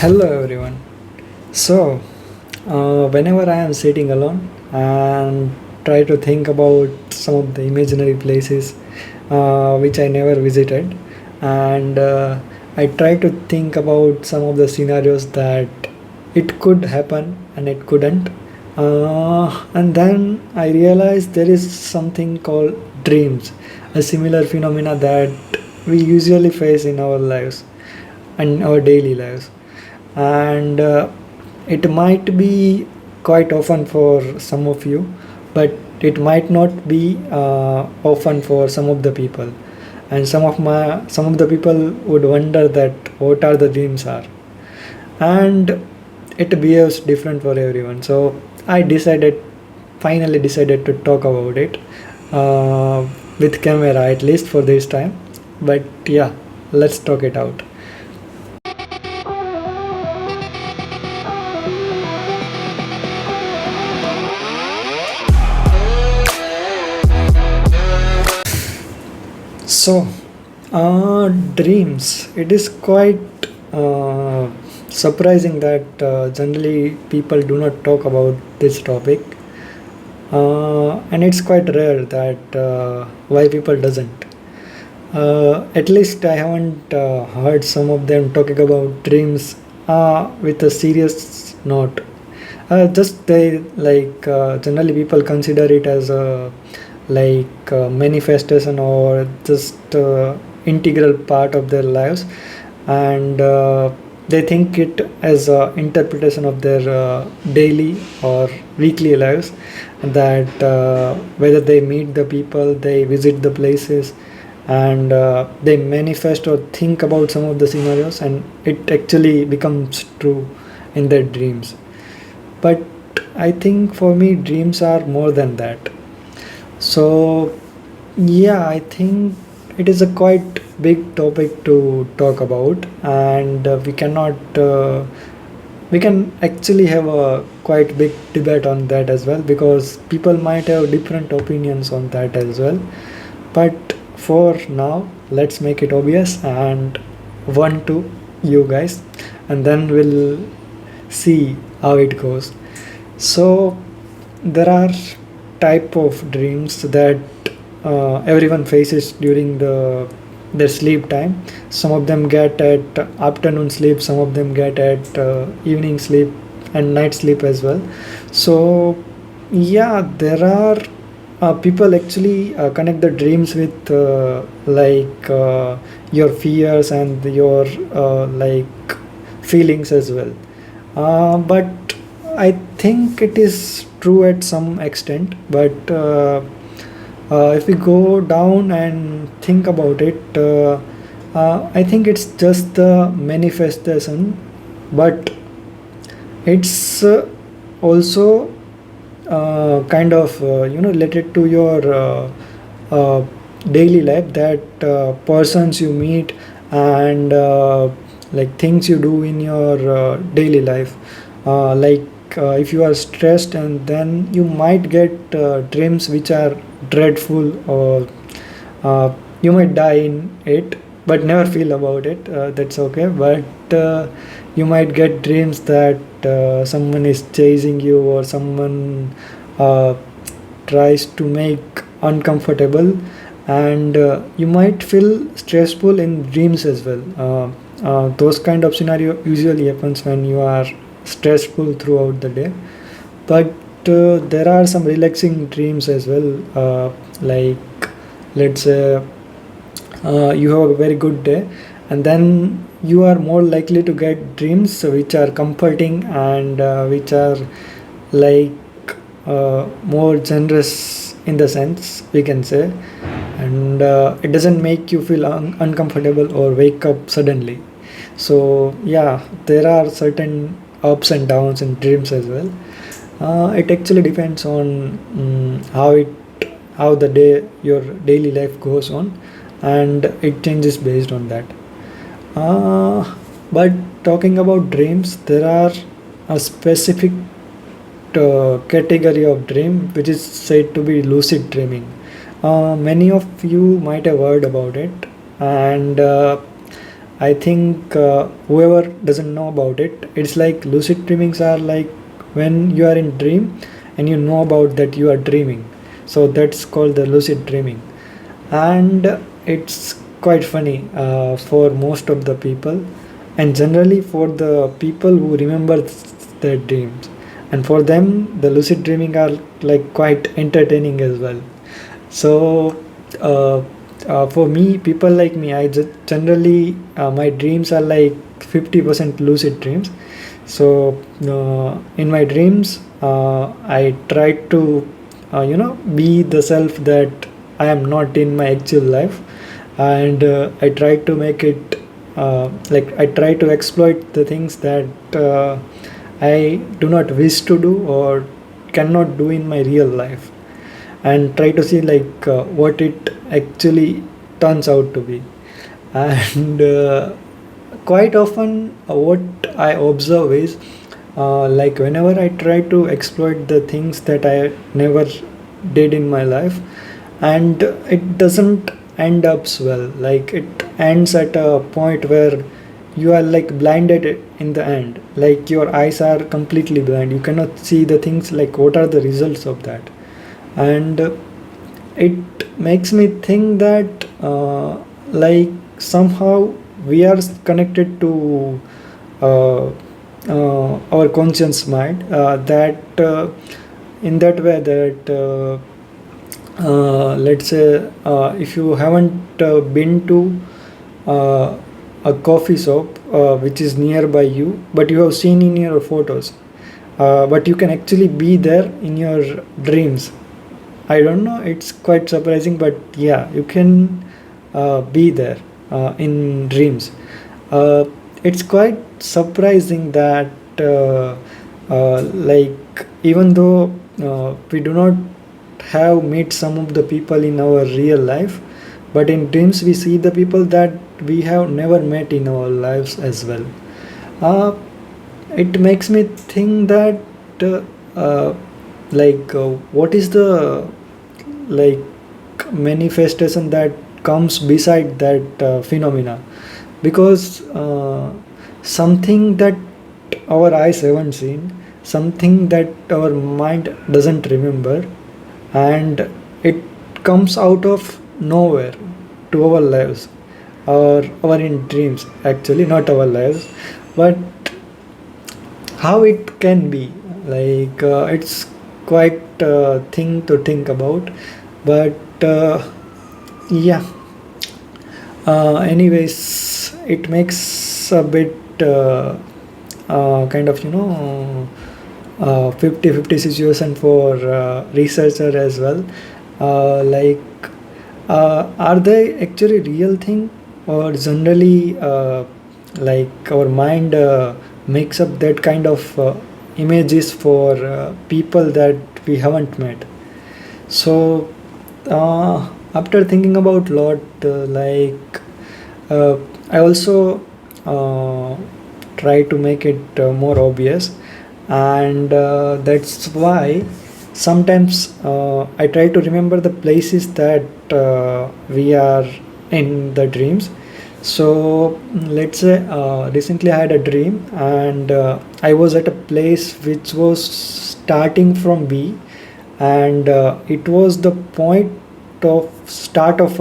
Hello everyone. Whenever I am sitting alone and try to think about some of the imaginary places which I never visited, and I try to think about some of the scenarios that it could happen and it couldn't, and then I realized there is something called dreams, a similar phenomena that we usually face in our lives and our daily lives, and it might be quite often for some of you, but it might not be often for some of the people, and some of the people would wonder that what are the dreams are, and it behaves different for everyone. So I decided finally decided to talk about it uh, with camera, at least for this time. But yeah, let's talk it out. So, dreams. It is quite surprising that generally people do not talk about this topic, and it's quite rare that why people doesn't. At least I haven't heard some of them talking about dreams with a serious note. Just they generally people consider it as a manifestation or just integral part of their lives, and they think it as a interpretation of their daily or weekly lives, that whether they meet the people, they visit the places, and they manifest or think about some of the scenarios, and it actually becomes true in their dreams. But I think for me dreams are more than that. So yeah, I think it is a quite big topic to talk about, and we can actually have a quite big debate on that as well, because people might have different opinions on that as well. But for now, let's make it obvious and one to you guys, and then we'll see how it goes. So there are type of dreams that everyone faces during their sleep time. Some of them get at afternoon sleep, some of them get at evening sleep and night sleep as well. So yeah, there are people actually connect the dreams with your fears and your feelings as well. But I think it is true at some extent. But if we go down and think about it, I think it's just the manifestation, but it's also kind of related to your uh, daily life, that persons you meet, and things you do in your daily life. If you are stressed, and then you might get dreams which are dreadful, or you might die in it but never feel about it. That's okay. But you might get dreams that someone is chasing you, or someone uh, tries to make uncomfortable, and you might feel stressful in dreams as well. Those kind of scenario usually happens when you are stressful throughout the day. But there are some relaxing dreams as well. Let's say you have a very good day, and then you are more likely to get dreams which are comforting, and which are like more generous in the sense, we can say, and it doesn't make you feel uncomfortable or wake up suddenly. So yeah, there are certain ups and downs in dreams as well. It actually depends on how the day, your daily life goes on, and it changes based on that. But talking about dreams, there are a specific category of dream which is said to be lucid dreaming. Many of you might have heard about it, and I think whoever doesn't know about it, it's like lucid dreamings are like when you are in dream and you know about that you are dreaming. So that's called the lucid dreaming, and it's quite funny for most of the people, and generally for the people who remember their dreams, and for them the lucid dreaming are like quite entertaining as well. So uh, for me, people like me, I just generally my dreams are like 50% lucid dreams. So in my dreams, I try to be the self that I am not in my actual life, and I try to make it like I try to exploit the things that I do not wish to do or cannot do in my real life, and try to see like what it actually turns out to be. And quite often what I observe is like whenever I try to exploit the things that I never did in my life, and it doesn't end up well, like it ends at a point where you are like blinded in the end, like your eyes are completely blind, you cannot see the things, like what are the results of that. And it makes me think that like somehow we are connected to uh, our conscious mind, that in that way that let's say if you haven't been to uh, a coffee shop which is nearby you, but you have seen in your photos, but you can actually be there in your dreams. I don't know, it's quite surprising, but yeah, you can be there in dreams. Uh, it's quite surprising that like even though we do not have met some of the people in our real life, but in dreams we see the people that we have never met in our lives as well. Uh, it makes me think that uh, uh, what is the like manifestation that comes beside that phenomena, because something that our eyes haven't seen, something that our mind doesn't remember, and it comes out of nowhere to our lives, or our in dreams, actually not our lives, but how it can be, like it's quite a thing to think about. But yeah, anyways, it makes a bit kind of 50-50 situation for researcher as well. Like are they actually real thing, or generally like our mind makes up that kind of images for people that we haven't met. So after thinking about lot, like I also uh, try to make it more obvious, and that's why sometimes I try to remember the places that we are in the dreams. So let's say recently I had a dream, and I was at a place which was starting from B, and it was the point of start of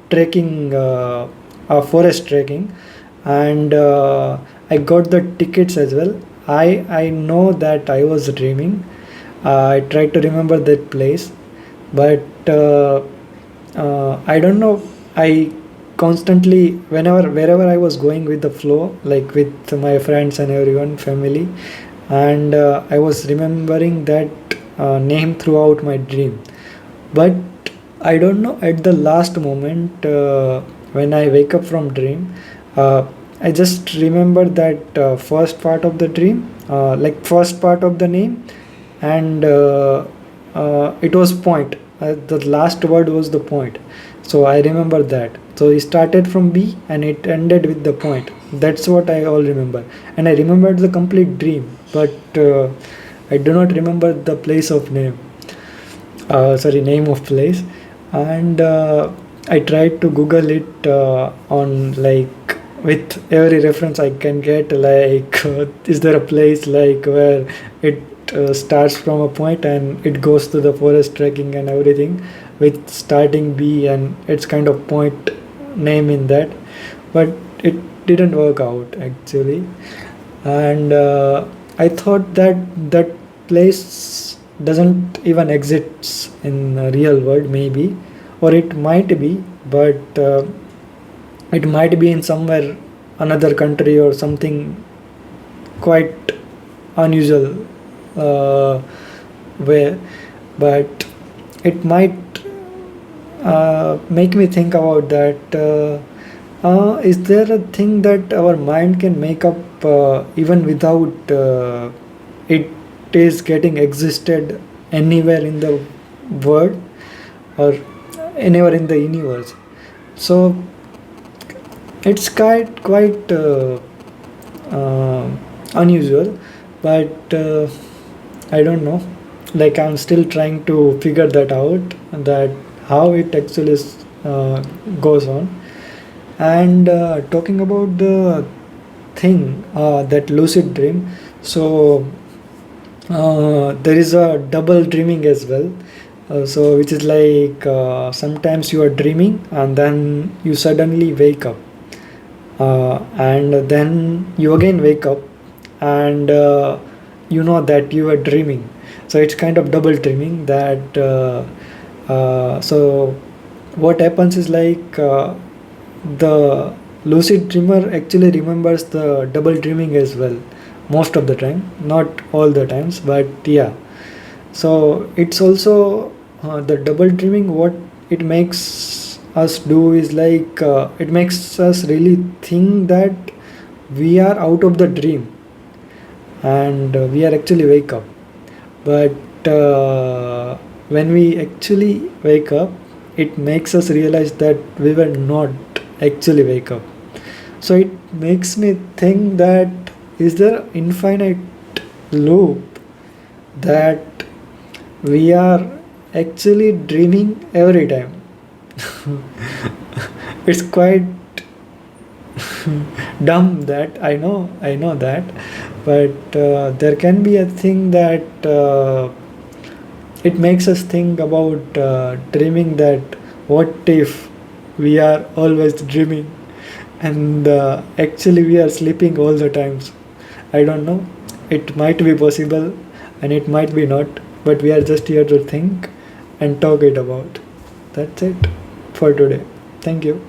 trekking, a forest trekking, and I got the tickets as well. I know that I was dreaming. I tried to remember that place, but I don't know. I constantly, whenever wherever I was going with the flow, like with my friends and everyone, family, and I was remembering that name throughout my dream. But I don't know, at the last moment when I wake up from dream, I just remember that first part of the dream, like first part of the name, and it was point. The last word was the point. So I remember that. So it started from B and it ended with the point. That's what I all remember. And I remembered the complete dream, but I do not remember the place of name. Sorry, name of place. And I tried to Google it on like with every reference I can get, like is there a place like where it starts from a point and it goes to the forest trekking and everything with starting B and its kind of point name in that, but it didn't work out actually. And I thought that that place doesn't even exist in real world maybe, or it might be, but it might be in somewhere another country or something quite unusual way, but it might make me think about that. Is there a thing that our mind can make up even without it is getting existed anywhere in the world or anywhere in the universe? So it's quite uh, unusual, but I don't know. Like I'm still trying to figure that out. That how it actually uh, goes on. And talking about the thing that lucid dream, so there is a double dreaming as well. So which is like sometimes you are dreaming and then you suddenly wake up, and then you again wake up and you know that you are dreaming. So it's kind of double dreaming that. So what happens is like the lucid dreamer actually remembers the double dreaming as well, most of the time, not all the times, but yeah. So it's also the double dreaming. What it makes us do is like it makes us really think that we are out of the dream and we are actually wake up. But when we actually wake up, it makes us realize that we were not actually wake up. So it makes me think that is there infinite loop that we are actually dreaming every time. It's quite dumb that I know that, but there can be a thing that it makes us think about dreaming, that what if we are always dreaming and actually we are sleeping all the times. I don't know, it might be possible and it might be not, but we are just here to think and talk it about. That's it for today. Thank you.